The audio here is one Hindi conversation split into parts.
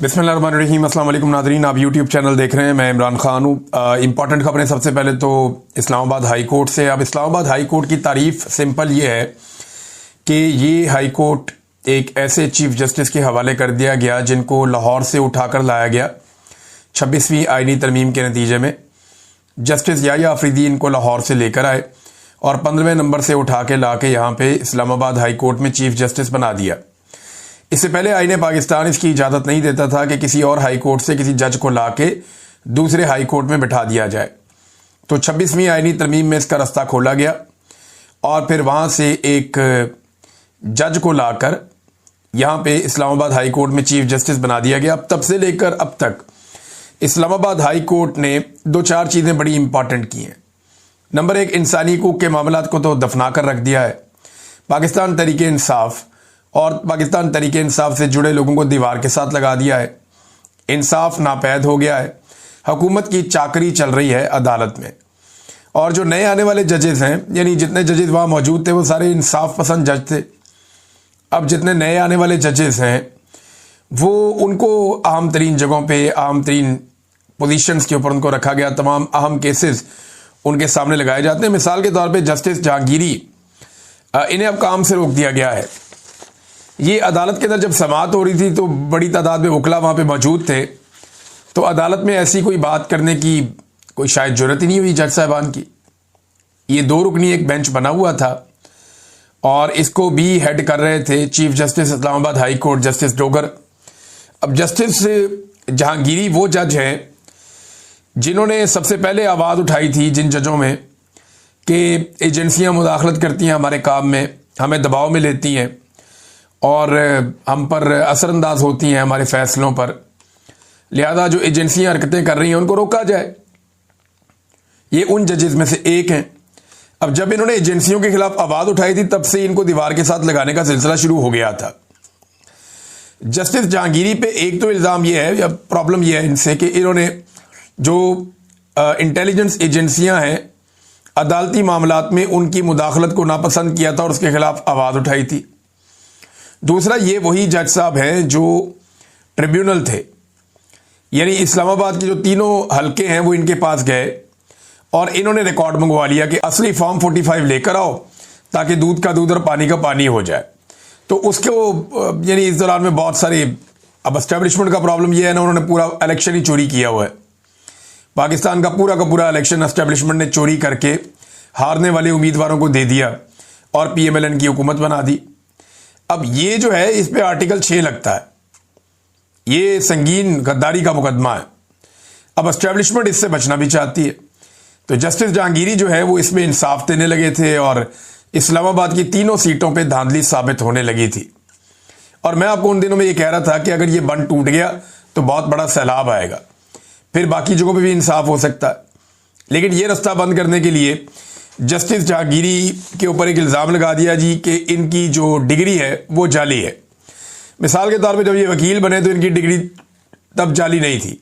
बिस्मिल्लाहिर्रहमानिर्रहीम। अस्सलाम वालेकुम नाज़रीन, आप यूट्यूब चैनल देख रहे हैं। मैं इमरान खान हूँ। इंपॉर्टेंट खबरें सबसे पहले तो इस्लामाबाद हाई कोर्ट से। अब इस्लामाबाद हाई कोर्ट की तारीफ सिंपल ये है कि ये हाई कोर्ट एक ऐसे चीफ जस्टिस के हवाले कर दिया गया जिनको लाहौर से उठाकर लाया गया 26वीं आईनी तरमीम के नतीजे में। जस्टिस याह्या अफरीदी इनको लाहौर से लेकर आए और 15वें नंबर से उठा के ला के यहाँ पे इस्लामाबाद हाई कोर्ट में चीफ जस्टिस बना दिया। इससे पहले आईने पाकिस्तान इसकी इजाज़त नहीं देता था कि किसी और हाई कोर्ट से किसी जज को ला के दूसरे हाई कोर्ट में बिठा दिया जाए। तो 26वीं आईनी तरमीम में इसका रास्ता खोला गया और फिर वहाँ से एक जज को लाकर यहाँ पे इस्लामाबाद हाई कोर्ट में चीफ जस्टिस बना दिया गया। अब तब से लेकर अब तक इस्लामाबाद हाई कोर्ट ने दो चार चीज़ें बड़ी इंपॉर्टेंट की हैं। नंबर एक, इंसानी हकूक़ के मामलात को तो दफना कर रख दिया है। पाकिस्तान तहरीक इंसाफ और पाकिस्तान तहरीक इंसाफ से जुड़े लोगों को दीवार के साथ लगा दिया है। इंसाफ नापैद हो गया है। हुकूमत की चाकरी चल रही है अदालत में। और जो नए आने वाले जजेस हैं, यानी जितने जजेस वहाँ मौजूद थे वो सारे इंसाफ पसंद जज थे। अब जितने नए आने वाले जजेस हैं वो उनको अहम तरीन जगहों पे, अहम तरीन पोजीशंस के ऊपर उनको रखा गया। तमाम अहम केसेस उनके सामने लगाए जाते हैं। मिसाल के तौर पे जस्टिस जहांगीरी, इन्हें अब काम से रोक दिया गया है। ये अदालत के अंदर जब समाअत हो रही थी तो बड़ी तादाद में वकला वहाँ पे मौजूद थे, तो अदालत में ऐसी कोई बात करने की कोई शायद जरूरत ही नहीं हुई जज साहबान की। ये दो रुकनी एक बेंच बना हुआ था और इसको भी हेड कर रहे थे chief justice Islamabad high court justice Dogar. अब जस्टिस जहांगीरी वो जज हैं जिन्होंने सबसे पहले आवाज़ उठाई थी जिन जजों में कि एजेंसियां मुदाखलत करती हैं हमारे काम में, हमें दबाव में लेती हैं और हम पर असरअंदाज होती हैं हमारे फैसलों पर, लिहाजा जो एजेंसियां हरकतें कर रही हैं उनको रोका जाए। ये उन जजेस में से एक हैं। अब जब इन्होंने एजेंसियों के खिलाफ आवाज़ उठाई थी तब से इनको दीवार के साथ लगाने का सिलसिला शुरू हो गया था। जस्टिस जहांगीरी पे एक तो इल्ज़ाम यह है या प्रॉब्लम यह है इनसे कि इन्होंने जो इंटेलिजेंस एजेंसियां हैं अदालती मामलात में उनकी मुदाखलत को नापसंद किया था और उसके खिलाफ आवाज़ उठाई थी। दूसरा, ये वही जज साहब हैं जो ट्रिब्यूनल थे, यानी इस्लामाबाद के जो तीनों हलके हैं वो इनके पास गए और इन्होंने रिकॉर्ड मंगवा लिया कि असली फॉर्म 45 लेकर आओ ताकि दूध का दूध और पानी का पानी हो जाए। तो उसको यानी इस दौरान में बहुत सारे, अब एस्टेब्लिशमेंट का प्रॉब्लम यह है ना, उन्होंने पूरा इलेक्शन ही चोरी किया हुआ है। पाकिस्तान का पूरा इलेक्शन एस्टेब्लिशमेंट ने चोरी करके हारने वाले उम्मीदवारों को दे दिया और PMLN की हुकूमत बना दी। अब ये जो है इस पे आर्टिकल 6 लगता है, ये संगीन गद्दारी का मुकदमा है। अब एस्टेब्लिशमेंट इससे बचना भी चाहती है। तो जस्टिस जहांगीरी जो है वो इसमें इंसाफ देने लगे थे और इस्लामाबाद की तीनों सीटों पे धांधली साबित होने लगी थी। और मैं आपको उन दिनों में ये कह रहा था कि अगर ये बंद टूट गया तो बहुत बड़ा सैलाब आएगा, फिर बाकी जगहों पे भी इंसाफ हो सकता है। लेकिन ये रास्ता बंद करने के लिए जस्टिस जहांगीरी के ऊपर एक इल्ज़ाम लगा दिया जी कि इनकी जो डिग्री है वो जाली है। मिसाल के तौर पे जब ये वकील बने तो इनकी डिग्री तब जाली नहीं थी।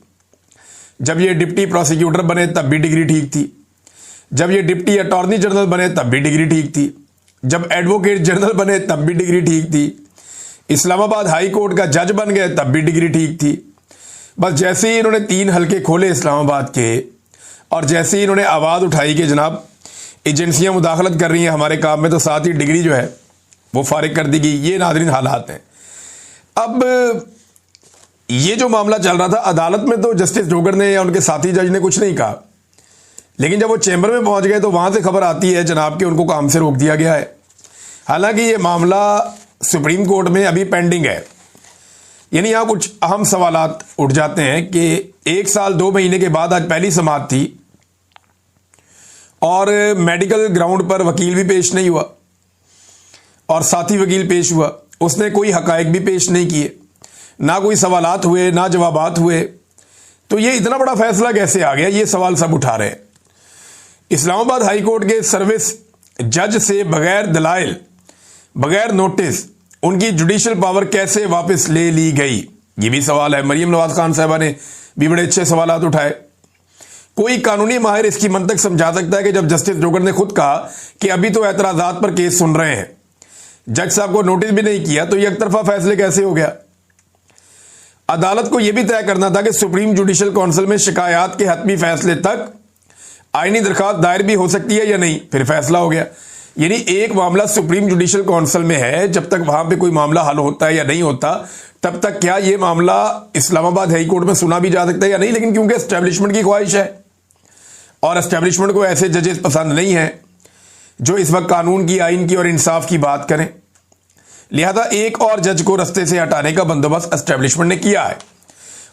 जब ये डिप्टी प्रोसिक्यूटर बने तब भी डिग्री ठीक थी। जब ये डिप्टी अटॉर्नी जनरल बने तब भी डिग्री ठीक थी। जब एडवोकेट जनरल बने तब भी डिग्री ठीक थी। इस्लामाबाद हाई कोर्ट का जज बन गए तब भी डिग्री ठीक थी। बस जैसे ही इन्होंने 3 हलके खोले इस्लामाबाद के और जैसे ही इन्होंने आवाज़ उठाई कि जनाब एजेंसियां मुदाखलत कर रही हैं हमारे काम में, तो साथ ही डिग्री जो है वो फारिग कर दी गई। ये नाज़रीन हालात हैं। अब ये जो मामला चल रहा था अदालत में, तो जस्टिस डोगर ने या उनके साथी जज ने कुछ नहीं कहा, लेकिन जब वो चैम्बर में पहुंच गए तो वहां से खबर आती है जनाब कि उनको काम से रोक दिया गया है। हालांकि ये मामला सुप्रीम कोर्ट में अभी पेंडिंग है। यानी यहां कुछ अहम सवालात उठ जाते हैं कि 1 साल 2 महीने के बाद आज पहली समाअत थी और मेडिकल ग्राउंड पर वकील भी पेश नहीं हुआ और साथी वकील पेश हुआ, उसने कोई हकायक भी पेश नहीं किए, ना कोई सवालात हुए ना जवाबात हुए। तो ये इतना बड़ा फैसला कैसे आ गया, ये सवाल सब उठा रहे हैं। इस्लामाबाद हाई कोर्ट के सर्विस जज से बगैर दलाइल, बगैर नोटिस उनकी जुडिशल पावर कैसे वापस ले ली गई, ये भी सवाल है। मरियम नवाज खान साहबा ने भी बड़े अच्छे सवालात उठाए। कोई कानूनी माहिर इसकी मंतक समझा सकता है कि जब जस्टिस डोगर ने खुद कहा कि अभी तो एतराजात पर केस सुन रहे हैं, जज साहब को नोटिस भी नहीं किया, तो ये एक तरफा फैसले कैसे हो गया। अदालत को यह भी तय करना था कि सुप्रीम जुडिशल काउंसिल में शिकायत के हतमी फैसले तक आईनी दरखास्त दायर भी हो सकती है या नहीं, फिर फैसला हो गया। यानी एक मामला सुप्रीम जुडिशल काउंसिल में है, जब तक वहां पे कोई मामला हल होता है या नहीं होता तब तक क्या ये मामला इस्लामाबाद हाई कोर्ट में सुना भी जा सकता है या नहीं। लेकिन क्योंकि एस्टेब्लिशमेंट की ख्वाहिश है और एस्टेब्लिशमेंट को ऐसे जजेस पसंद नहीं है जो इस वक्त कानून की, आइन की और इंसाफ की बात करें, लिहाजा एक और जज को रस्ते से हटाने का बंदोबस्त एस्टेब्लिशमेंट ने किया है।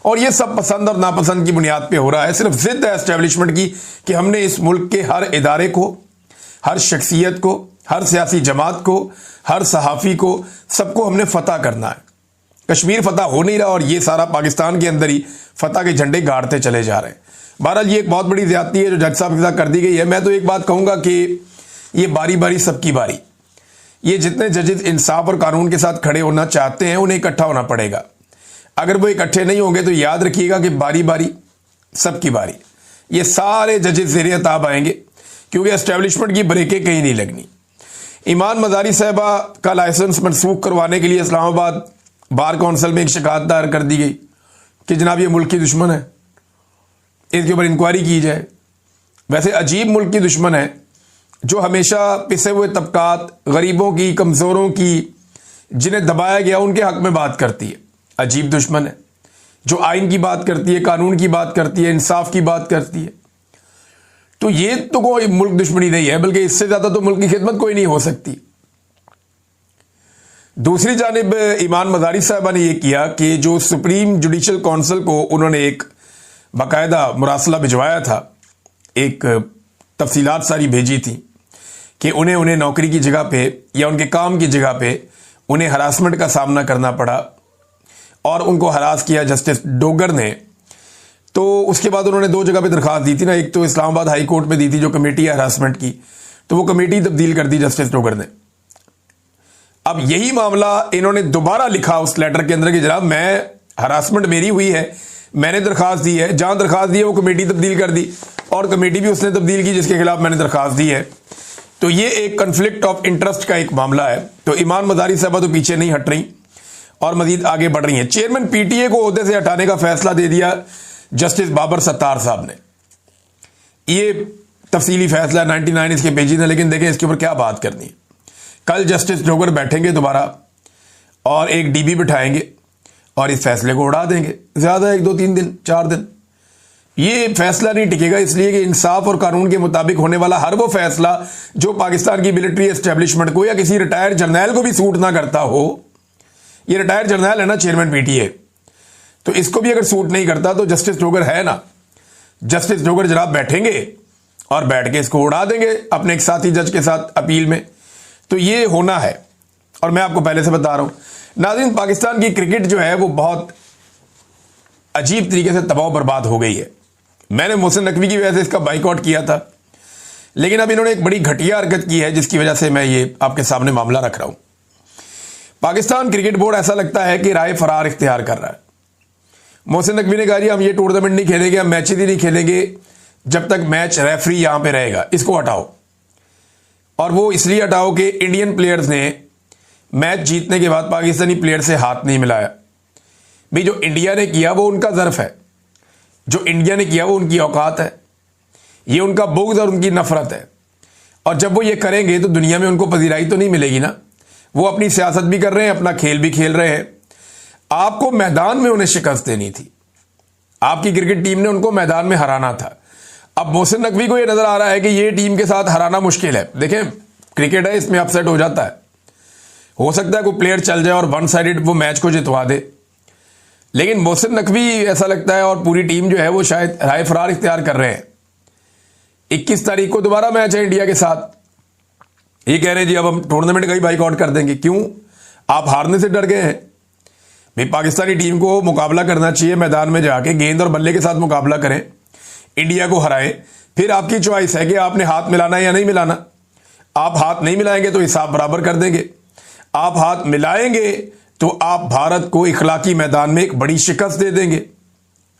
और यह सब पसंद और नापसंद की बुनियाद पे हो रहा है। सिर्फ जिद है एस्टेब्लिशमेंट की कि हमने इस मुल्क के हर इदारे को, हर शख्सियत को, हर सियासी जमात को, हर सहाफ़ी को, सबको हमने फतह करना है। कश्मीर फतह हो नहीं रहा और ये सारा पाकिस्तान के अंदर ही फतह के झंडे गाड़ते चले जा रहे हैं। बहरहाल ये एक बहुत बड़ी ज्यादती है जो जज साहब के साथ कर दी गई है। मैं तो एक बात कहूंगा कि ये बारी बारी सबकी बारी, ये जितने जजेस इंसाफ और कानून के साथ खड़े होना चाहते हैं उन्हें इकट्ठा होना पड़ेगा। अगर वो इकट्ठे नहीं होंगे तो याद रखिएगा कि बारी बारी सबकी बारी, ये सारे जजेस ज़ेरे अताब आएंगे क्योंकि एस्टेब्लिशमेंट की ब्रेकें कहीं नहीं लगनी। ईमान मजारी साहबा का लाइसेंस मनसूख करवाने के लिए इस्लामाबाद बार काउंसिल में एक शिकायत दायर कर दी गई कि जनाब ये मुल्क की दुश्मन है, इसके ऊपर इंक्वायरी की जाए। वैसे अजीब मुल्क की दुश्मन है जो हमेशा पिसे हुए तबकात, गरीबों की, कमज़ोरों की, जिन्हें दबाया गया उनके हक में बात करती है। अजीब दुश्मन है जो आइन की बात करती है, कानून की बात करती है, इंसाफ की बात करती है। तो ये तो कोई मुल्क दुश्मनी नहीं है, बल्कि इससे ज्यादा तो मुल्क की खिदमत कोई नहीं हो सकती। दूसरी जानिब ईमान मजारी साहबा ने यह किया कि जो सुप्रीम जुडिशल काउंसिल को उन्होंने एक बाकायदा मुरासला भिजवाया था, एक तफसीलात सारी भेजी थी कि उन्हें नौकरी की जगह पे या उनके काम की जगह पे उन्हें हरासमेंट का सामना करना पड़ा और उनको हरास किया जस्टिस डोगर ने। तो उसके बाद उन्होंने दो जगह पे दरखास्त दी थी ना, एक तो इस्लामाबाद हाई कोर्ट में दी थी जो कमेटी है हरासमेंट की, तो वो कमेटी तब्दील कर दी जस्टिस डोगर ने। अब यही मामला इन्होंने दोबारा लिखा उस लेटर के अंदर कि जनाब मैं हरासमेंट मेरी हुई है, मैंने दरखास्त दी है, जहां दरखास्त दी है वो कमेटी तब्दील कर दी और कमेटी भी उसने तब्दील की जिसके खिलाफ मैंने दरखास्त दी है। तो ये एक कन्फ्लिक्ट ऑफ इंटरेस्ट का एक मामला है। तो ईमान मजारी साहबा तो पीछे नहीं हट रही और मजीद आगे बढ़ रही हैं। चेयरमैन पीटीए को ओहदे से हटाने का फैसला दे दिया जस्टिस बाबर सत्तार साहब ने। ये तफसीली फैसला 99 इसके पेजी ने, लेकिन देखें इसके ऊपर क्या बात करनी है। कल जस्टिस डोगर बैठेंगे दोबारा और एक डीबी बिठाएंगे और इस फैसले को उड़ा देंगे। ज्यादा 1, 2, 3 दिन, 4 दिन ये फैसला नहीं टिकेगा, इसलिए कि इंसाफ और कानून के मुताबिक होने वाला हर वो फैसला जो पाकिस्तान की मिलिट्री एस्टेब्लिशमेंट को या किसी रिटायर्ड जर्नैल को भी सूट ना करता हो। ये रिटायर्ड जर्नैल है ना चेयरमैन पीटीए, तो इसको भी अगर सूट नहीं करता तो जस्टिस डोगर है ना, जस्टिस डोगर जनाब बैठेंगे और बैठ के इसको उड़ा देंगे अपने एक साथी जज के साथ अपील में। तो ये होना है और मैं आपको पहले से बता रहा हूं। नाज़रीन, पाकिस्तान की क्रिकेट जो है वो बहुत अजीब तरीके से तबाह बर्बाद हो गई है। मैंने मोहसिन नकवी की वजह से इसका बाइकआउट किया था, लेकिन अब इन्होंने एक बड़ी घटिया हरकत की है जिसकी वजह से मैं ये आपके सामने मामला रख रहा हूं। पाकिस्तान क्रिकेट बोर्ड ऐसा लगता है कि राय फरार इख्तियार कर रहा है। मोहसिन नकवी ने कहा जी हम ये टूर्नामेंट नहीं खेलेंगे, हम मैचेज ही नहीं खेलेंगे जब तक मैच रेफरी यहां पे रहेगा, इसको हटाओ। और वो इसलिए हटाओ कि इंडियन प्लेयर्स ने मैच जीतने के बाद पाकिस्तानी प्लेयर से हाथ नहीं मिलाया। भाई जो इंडिया ने किया वो उनका ज़र्फ है, जो इंडिया ने किया वो उनकी औकात है, ये उनका बुग़्ज़ और उनकी नफरत है। और जब वो ये करेंगे तो दुनिया में उनको पजीराई तो नहीं मिलेगी ना। वो अपनी सियासत भी कर रहे हैं, अपना खेल भी खेल रहे हैं। आपको मैदान में उन्हें शिकस्त देनी थी, आपकी क्रिकेट टीम ने उनको मैदान में हराना था। अब मोहसिन नकवी को यह नजर आ रहा है कि ये टीम के साथ हराना मुश्किल है। देखें क्रिकेट है, इसमें अपसेट हो जाता है, हो सकता है कोई प्लेयर चल जाए और वन साइडेड वो मैच को जितवा दे। लेकिन मोहसिन नकवी ऐसा लगता है और पूरी टीम जो है वो शायद राय फरार इख्तियार कर रहे हैं। 21 तारीख को दोबारा मैच है इंडिया के साथ, ये कह रहे हैं जी अब हम टूर्नामेंट का ही बाइकआउट कर देंगे। क्यों? आप हारने से डर गए हैं? भाई पाकिस्तानी टीम को मुकाबला करना चाहिए, मैदान में जाके गेंद और बल्ले के साथ मुकाबला करें, इंडिया को हराएं। फिर आपकी चॉइस है कि आपने हाथ मिलाना है या नहीं मिलाना। आप हाथ नहीं मिलाएंगे तो हिसाब बराबर कर देंगे, आप हाथ मिलाएंगे तो आप भारत को इखलाकी मैदान में एक बड़ी शिकस्त दे देंगे।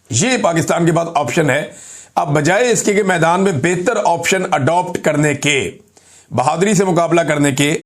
ये पाकिस्तान के पास ऑप्शन है। अब बजाय इसके कि मैदान में बेहतर ऑप्शन अडॉप्ट करने के, बहादुरी से मुकाबला करने के,